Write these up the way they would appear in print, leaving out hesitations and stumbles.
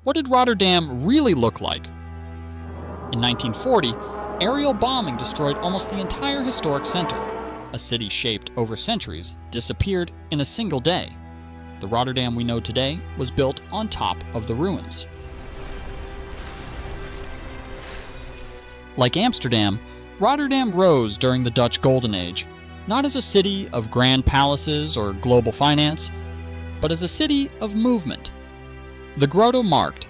What did Rotterdam really look like? In 1940, aerial bombing destroyed almost the entire historic center. A city shaped over centuries disappeared in a single day. The Rotterdam we know today was built on top of the ruins. Like Amsterdam, Rotterdam rose during the Dutch Golden Age, not as a city of grand palaces or global finance, but as a city of movement. The Grotto Markt,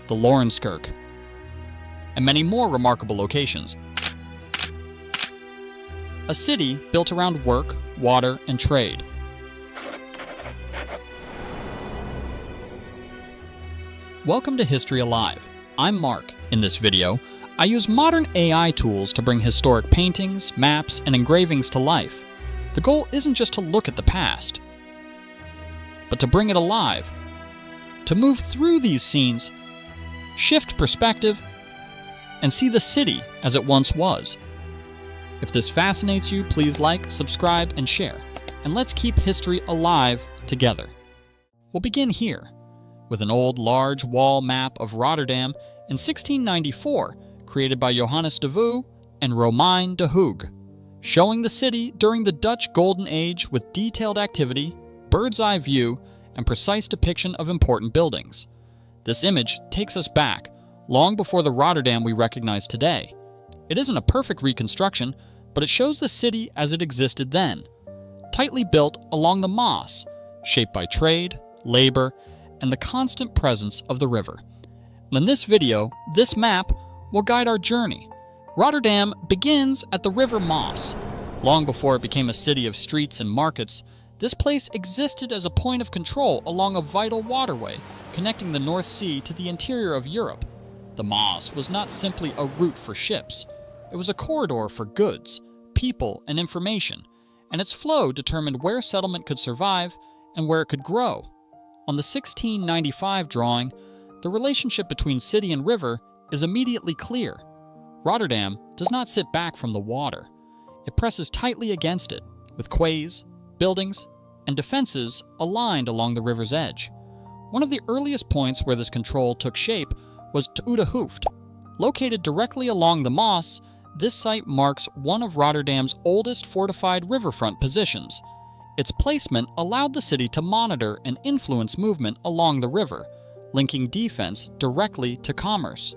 the Lorenskerk, and many more remarkable locations. A city built around work, water, and trade. Welcome to History Alive. I'm Mark. In this video, I use modern AI tools to bring historic paintings, maps, and engravings to life. The goal isn't just to look at the past, but to bring it alive, to move through these scenes, shift perspective, and see the city as it once was. If this fascinates you, please like, subscribe, and share. And let's keep history alive together. We'll begin here, with an old large wall map of Rotterdam in 1694, created by Johannes de Vaux and Romein de Hooge, showing the city during the Dutch Golden Age with detailed activity, bird's-eye view, and precise depiction of important buildings. This image takes us back, long before the Rotterdam we recognize today. It isn't a perfect reconstruction, but it shows the city as it existed then, tightly built along the Maas, shaped by trade, labor, and the constant presence of the river. And in this video, this map will guide our journey. Rotterdam begins at the River Maas. Long before it became a city of streets and markets, this place existed as a point of control along a vital waterway connecting the North Sea to the interior of Europe. The Maas was not simply a route for ships. It was a corridor for goods, people, and information, and its flow determined where settlement could survive and where it could grow. On the 1695 drawing, the relationship between city and river is immediately clear. Rotterdam does not sit back from the water. It presses tightly against it, with quays, buildings, and defenses aligned along the river's edge. One of the earliest points where this control took shape was Oude Hoofd. Located directly along the Maas, this site marks one of Rotterdam's oldest fortified riverfront positions. Its placement allowed the city to monitor and influence movement along the river, linking defense directly to commerce.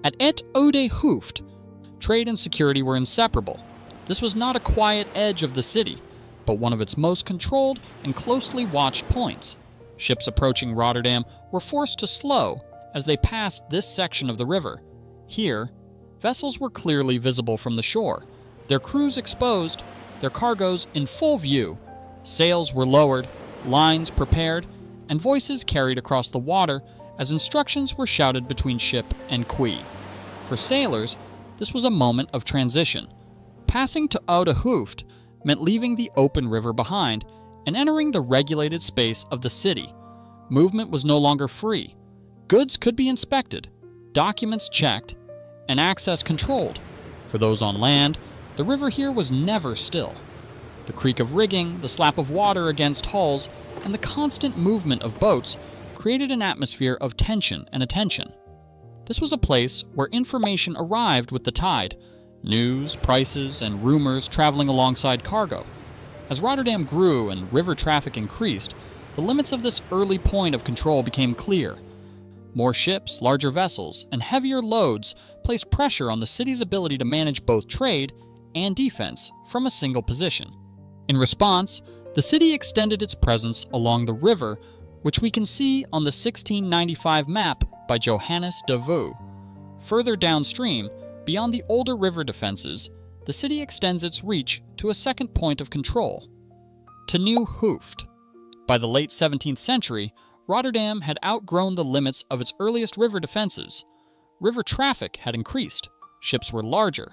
At Het Oude Hoofd, trade and security were inseparable. This was not a quiet edge of the city, but one of its most controlled and closely watched points. Ships approaching Rotterdam were forced to slow as they passed this section of the river. Here, vessels were clearly visible from the shore, their crews exposed, their cargoes in full view. Sails were lowered, lines prepared, and voices carried across the water as instructions were shouted between ship and quay. For sailors, this was a moment of transition. Passing to Oude Hoofd meant leaving the open river behind and entering the regulated space of the city. Movement was no longer free. Goods could be inspected, documents checked, and access controlled. For those on land, the river here was never still. The creak of rigging, the slap of water against hulls, and the constant movement of boats created an atmosphere of tension and attention. This was a place where information arrived with the tide, news, prices, and rumors traveling alongside cargo. As Rotterdam grew and river traffic increased, the limits of this early point of control became clear. More ships, larger vessels, and heavier loads placed pressure on the city's ability to manage both trade and defense from a single position. In response, the city extended its presence along the river, which we can see on the 1695 map by Johannes de Vaux. Further downstream, beyond the older river defenses, the city extends its reach to a second point of control, to Nieuw Hoofd. By the late 17th century, Rotterdam had outgrown the limits of its earliest river defenses. River traffic had increased, ships were larger,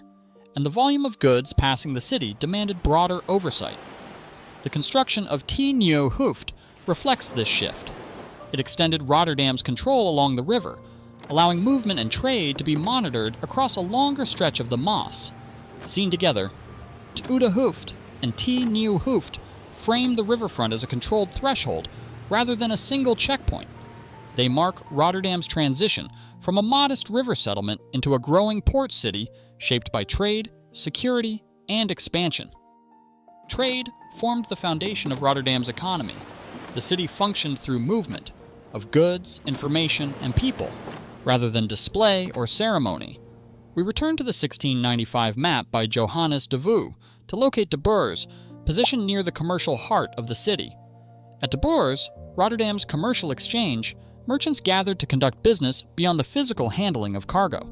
and the volume of goods passing the city demanded broader oversight. The construction of Nieuw Hoofd reflects this shift. It extended Rotterdam's control along the river, allowing movement and trade to be monitored across a longer stretch of the Maas. Seen together, Oude Hoofd and Nieuw Hoofd framed the riverfront as a controlled threshold rather than a single checkpoint. They mark Rotterdam's transition from a modest river settlement into a growing port city shaped by trade, security, and expansion. Trade formed the foundation of Rotterdam's economy. The city functioned through movement of goods, information, and people, rather than display or ceremony. We return to the 1695 map by Johannes de Vaux to locate De Boers, positioned near the commercial heart of the city. At De Boers, Rotterdam's commercial exchange, merchants gathered to conduct business beyond the physical handling of cargo.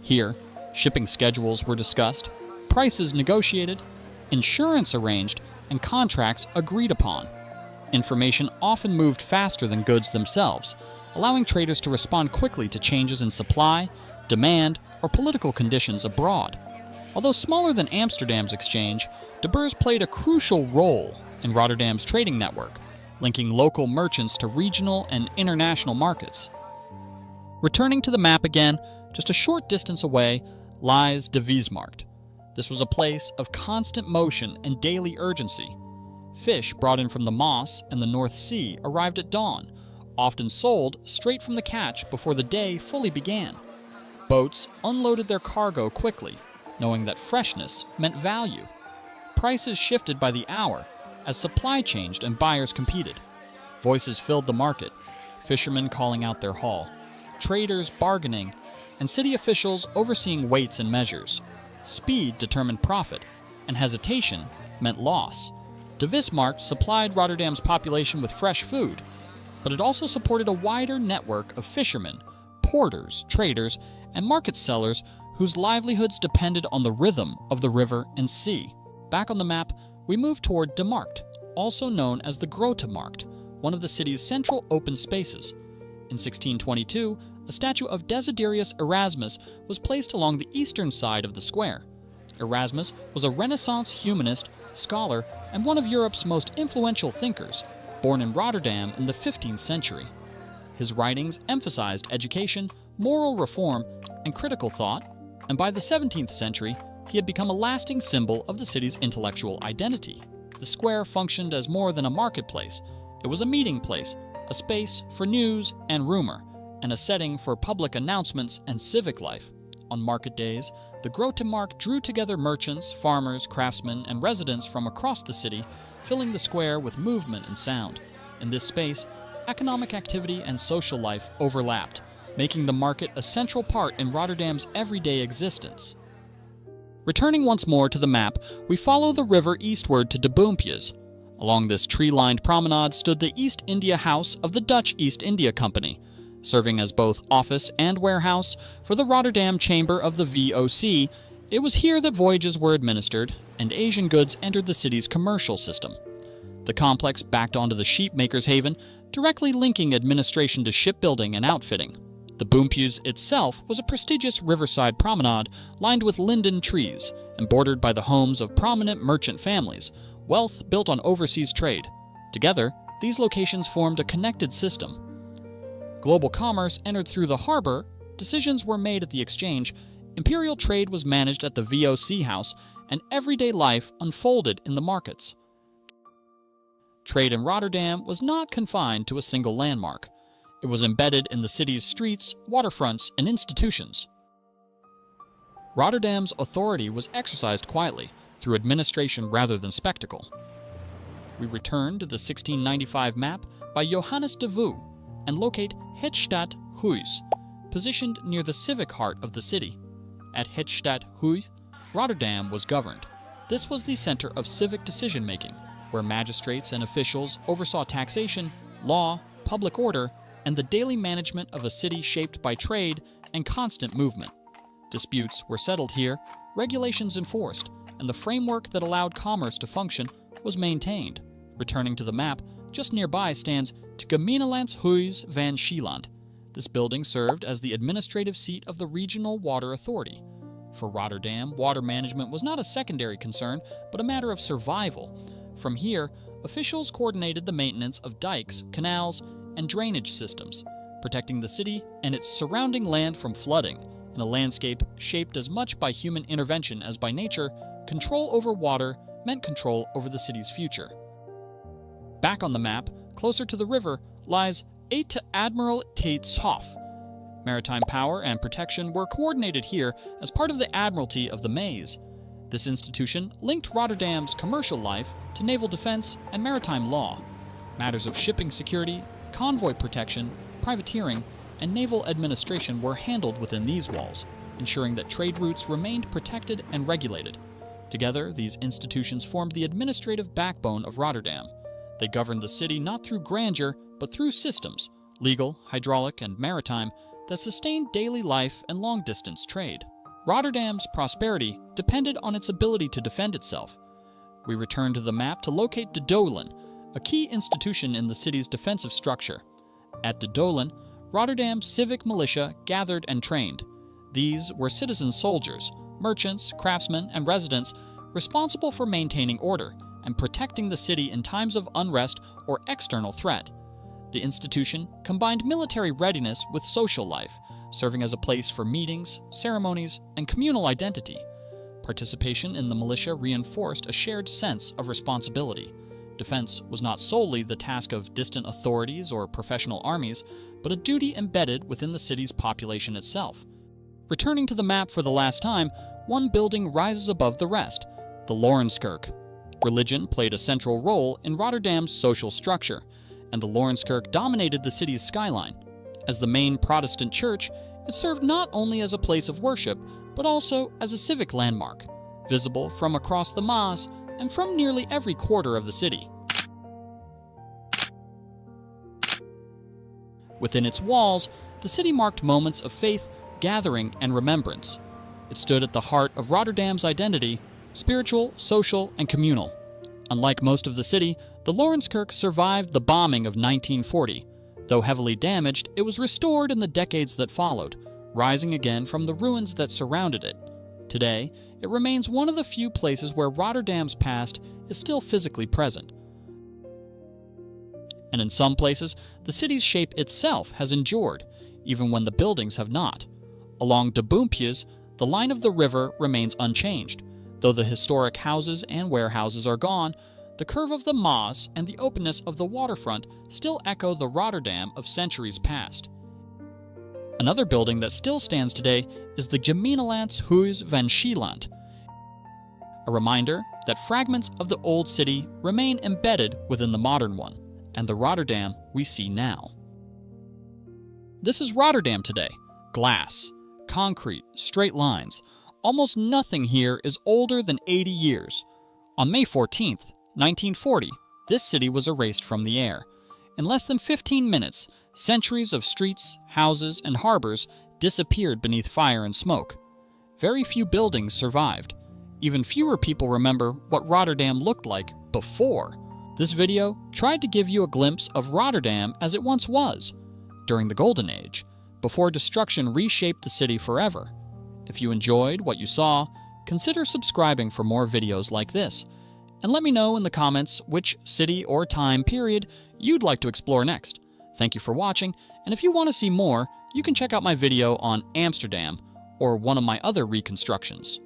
Here, shipping schedules were discussed, prices negotiated, insurance arranged, and contracts agreed upon. Information often moved faster than goods themselves, allowing traders to respond quickly to changes in supply, demand, or political conditions abroad. Although smaller than Amsterdam's exchange, De Boers played a crucial role in Rotterdam's trading network, linking local merchants to regional and international markets. Returning to the map again, just a short distance away lies De Viesmarkt. This was a place of constant motion and daily urgency. Fish brought in from the Maas and the North Sea arrived at dawn, often sold straight from the catch before the day fully began. Boats unloaded their cargo quickly, knowing that freshness meant value. Prices shifted by the hour as supply changed and buyers competed. Voices filled the market, fishermen calling out their haul, traders bargaining, and city officials overseeing weights and measures. Speed determined profit, and hesitation meant loss. De Viesmarkt supplied Rotterdam's population with fresh food, but it also supported a wider network of fishermen, porters, traders, and market sellers whose livelihoods depended on the rhythm of the river and sea. Back on the map, we move toward De Markt, also known as the Grote Markt, one of the city's central open spaces. In 1622, a statue of Desiderius Erasmus was placed along the eastern side of the square. Erasmus was a Renaissance humanist, scholar, and one of Europe's most influential thinkers, born in Rotterdam in the 15th century. His writings emphasized education, moral reform, and critical thought, and by the 17th century, he had become a lasting symbol of the city's intellectual identity. The square functioned as more than a marketplace. It was a meeting place, a space for news and rumor, and a setting for public announcements and civic life. On market days, the Grote Markt drew together merchants, farmers, craftsmen, and residents from across the city, filling the square with movement and sound. In this space, economic activity and social life overlapped, making the market a central part in Rotterdam's everyday existence. Returning once more to the map, we follow the river eastward to De Boompjes. Along this tree-lined promenade stood the East India House of the Dutch East India Company, serving as both office and warehouse for the Rotterdam Chamber of the VOC. It was here that voyages were administered and Asian goods entered the city's commercial system. The complex backed onto the sheepmaker's haven, directly linking administration to shipbuilding and outfitting. The Boompjes itself was a prestigious riverside promenade lined with linden trees and bordered by the homes of prominent merchant families, wealth built on overseas trade. Together, these locations formed a connected system. Global commerce entered through the harbor, decisions were made at the exchange, imperial trade was managed at the VOC house, and everyday life unfolded in the markets. Trade in Rotterdam was not confined to a single landmark. It was embedded in the city's streets, waterfronts, and institutions. Rotterdam's authority was exercised quietly, through administration rather than spectacle. We return to the 1695 map by Johannes de Vaux and locate Het Stad Huis, positioned near the civic heart of the city. At Het Stad Huis, Rotterdam was governed. This was the center of civic decision-making, where magistrates and officials oversaw taxation, law, public order, and the daily management of a city shaped by trade and constant movement. Disputes were settled here, regulations enforced, and the framework that allowed commerce to function was maintained. Returning to the map, just nearby stands Het Gemeentelandshuis van Schieland. This building served as the administrative seat of the Regional Water Authority. For Rotterdam, water management was not a secondary concern, but a matter of survival. From here, officials coordinated the maintenance of dikes, canals, and drainage systems, protecting the city and its surrounding land from flooding. In a landscape shaped as much by human intervention as by nature, control over water meant control over the city's future. Back on the map, closer to the river, lies ate to Admiral Tate's Hof. Maritime power and protection were coordinated here as part of the Admiralty of the Maze. This institution linked Rotterdam's commercial life to naval defense and maritime law. Matters of shipping security, convoy protection, privateering, and naval administration were handled within these walls, ensuring that trade routes remained protected and regulated. Together, these institutions formed the administrative backbone of Rotterdam. They governed the city not through grandeur, but through systems, legal, hydraulic, and maritime, that sustained daily life and long-distance trade. Rotterdam's prosperity depended on its ability to defend itself. We return to the map to locate De Doelen, a key institution in the city's defensive structure. At De Doelen, Rotterdam's civic militia gathered and trained. These were citizen soldiers, merchants, craftsmen, and residents responsible for maintaining order and protecting the city in times of unrest or external threat. The institution combined military readiness with social life, serving as a place for meetings, ceremonies, and communal identity. Participation in the militia reinforced a shared sense of responsibility. Defense was not solely the task of distant authorities or professional armies, but a duty embedded within the city's population itself. Returning to the map for the last time, one building rises above the rest, the Lorenskirk. Religion played a central role in Rotterdam's social structure, and the Lorenskirk dominated the city's skyline. As the main Protestant church, it served not only as a place of worship, but also as a civic landmark, visible from across the Maas and from nearly every quarter of the city. Within its walls, the city marked moments of faith, gathering, and remembrance. It stood at the heart of Rotterdam's identity, spiritual, social, and communal. Unlike most of the city, the Lorenskirk survived the bombing of 1940. Though heavily damaged, it was restored in the decades that followed, rising again from the ruins that surrounded it. Today, it remains one of the few places where Rotterdam's past is still physically present. And in some places, the city's shape itself has endured, even when the buildings have not. Along De Boompjes, the line of the river remains unchanged. Though the historic houses and warehouses are gone, the curve of the Maas and the openness of the waterfront still echo the Rotterdam of centuries past. Another building that still stands today is the Gemeentelands Huis van Schieland, a reminder that fragments of the old city remain embedded within the modern one, and the Rotterdam we see now. This is Rotterdam today. Glass, concrete, straight lines. Almost nothing here is older than 80 years. On May 14th, 1940, this city was erased from the air. In less than 15 minutes, centuries of streets, houses, and harbors disappeared beneath fire and smoke. Very few buildings survived. Even fewer people remember what Rotterdam looked like before. This video tried to give you a glimpse of Rotterdam as it once was, during the Golden Age, before destruction reshaped the city forever. If you enjoyed what you saw, consider subscribing for more videos like this, and let me know in the comments which city or time period you'd like to explore next. Thank you for watching, and if you want to see more, you can check out my video on Amsterdam or one of my other reconstructions.